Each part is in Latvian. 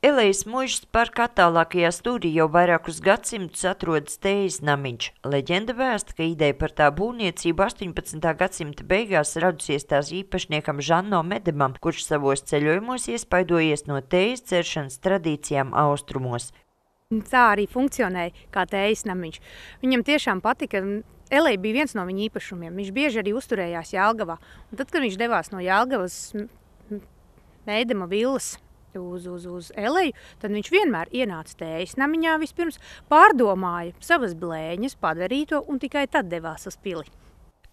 Elejas muižas parka attālākajā stūrī jau vairākus gadsimtus atrodas Tejas namiņš. Leģenda vēsta, ka ideja par tā būvniecību 18. gadsimta beigās radusies tās īpašniekam Žanno Medemam, kurš savos ceļojumos iespaidojies no tejas dzeršanas tradīcijām austrumos. Tā arī funkcionēja kā Tejas namiņš. Viņam tiešām patika. Eleja bija viens no viņa īpašumiem. Viņš bieži arī uzturējās Jelgavā. Un tad, kad viņš devās no Jelgavas Medema villas uz Eleju, tad viņš vienmēr ienāca Tejas namiņā vispirms, pārdomāja savas blēņas, padarīto un tikai tad devās uz pili.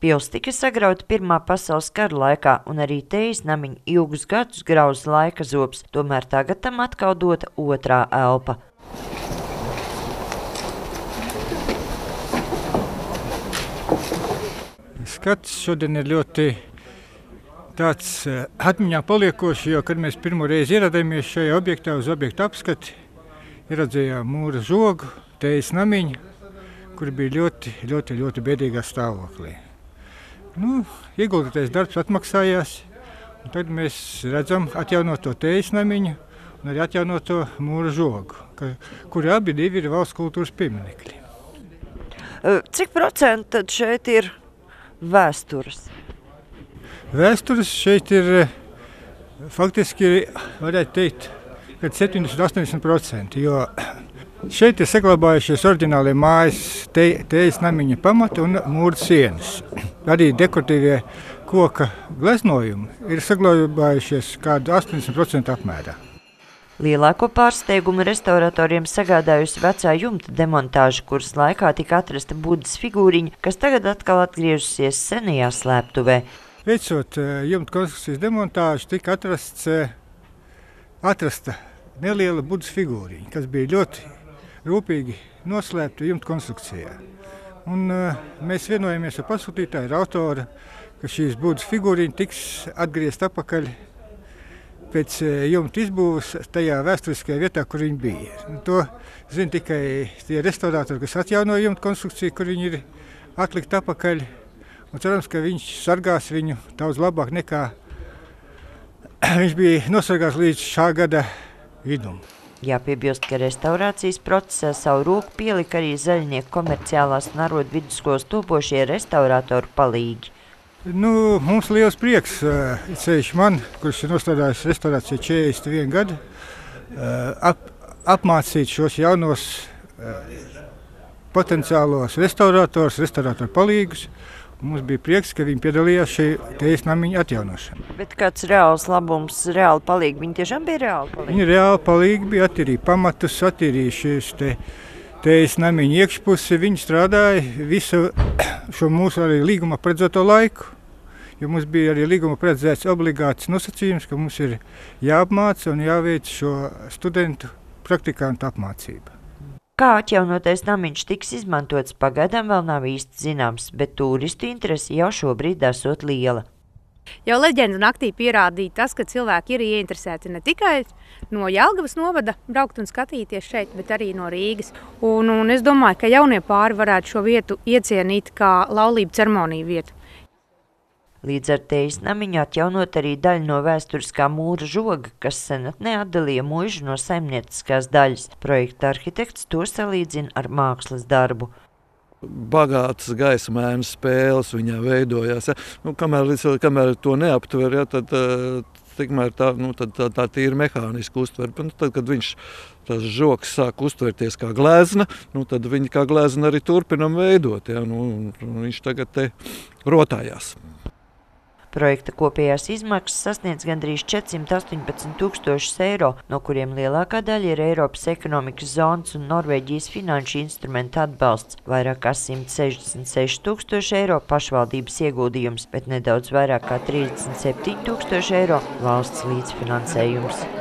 Pils tika sagrauta Pirmā pasaules kara laikā, un arī Tejas namiņa ilgus gadus grauza laika zobs, tomēr tagad tam atkal dota otrā elpa. Skats šodien ir ļoti tāds atmiņā paliekoši, jo, kad mēs pirmo reizi ieradāmies šajā objektā uz objektu apskati, ieradzējām mūra žogu, Tejas namiņu, kuri bija ļoti bēdīgā stāvoklī. Ieguldītais darbs atmaksājās, un tad mēs redzam atjaunoto Tejas namiņu un arī atjaunoto mūra žogu, kuri abi divi ir valsts kultūras pieminekļi. Cik procenti tad šeit ir vēstures? Vēstures šeit ir faktiski, varētu teikt, kad 70–80%, jo šeit ir saglabājušies oriģinālie mājas Tejas namiņa pamati un mūra sienas. Arī dekoratīvie koka gleznojumi ir saglabājušies kādu 80% apmērā. Lielāko pārsteigumu restauratoriem sagādājusi vecā jumta demontāža, kuras laikā tika atrasta Budas figūriņa, kas tagad atkal atgriežusies senajā slēptuvē. Veicot jumta konstrukcijas demontāžu, tika atrasta neliela Budas figūriņa, kas bija ļoti rūpīgi noslēpta jumta konstrukcijā. Un mēs vienojamies ar pasūtītāju, ar autoru, ka šīs Budas figūriņa tiks atgriezt atpakaļ pēc jumta izbūves tajā vēsturiskajā vietā, kur viņi bija. To zina tikai tie restauratori, kas atjaunoja jumta konstrukciju, kur viņi ir atlikt atpakaļ. Un cerams, ka viņš sargās viņu daudz labāk nekā viņš bija nosargās līdz šā gada vidum. Jāpiebilst, ka restaurācijas procesā savu roku pielika arī Zaļnieku komerciālās un arodu vidusskolas topošie restaurātoru palīgi. Mums liels prieks, ceļš man, kurš ir nostrādājis restaurācijā 41 gadu, apmācīt šos jaunos potenciālos restaurātoru palīgus. Mums bija prieks, ka viņi piedalījās šajā Tejas namiņa atjaunošanā. Bet kāds reāls labums, reāli palīgi? Viņi tiešām bija reāli palīgi? Viņi reāli palīgi bija, attīrīja pamatus, attīrīja šīs Tejas namiņa iekšpusi. Viņi strādāja visu šo mūsu arī līguma paredzēto laiku. Jo mums bija arī līguma paredzēts obligāts nosacījums, ka mums ir jāapmāca un jāveic šo studentu praktikantu apmācību. Kā atjaunotais namiņš tiks izmantots, pagaidām vēl nav īsti zināms, bet turistu interesi jau šobrīd esot liela. Jau leģendu naktī pierādīja tas, ka cilvēki ir ieinteresēti ne tikai no Jelgavas novada braukt un skatīties šeit, bet arī no Rīgas. Un es domāju, ka jaunie pāri varētu šo vietu iecienīt kā laulību ceremoniju vietu. Līdz ar Tejas namiņu atjaunot arī daļu no vēsturiskā mūra žoga, kas senatnē atdalīja muižu no saimnieciskās daļas. Projekta arhitekts to salīdzina ar mākslas darbu. Bagātas gaismēnas spēles viņā veidojās. Ja? Kamēr to neaptver, ja, tad tikmēr tā tīri mehāniski uztver. Tad, kad tas žoks sāk uztverties kā glezna, tad viņi kā glezna arī turpinam veidot. Ja? Viņš tagad te rotājās. Projekta kopējās izmaksas sasniedz gandrīz 418 000 eiro, no kuriem lielākā daļa ir Eiropas ekonomikas zonas un Norvēģijas finanšu instrumenta atbalsts, vairāk kā 166 000 eiro pašvaldības ieguldījums, bet nedaudz vairāk kā 37 000 eiro valsts līdzfinansējums.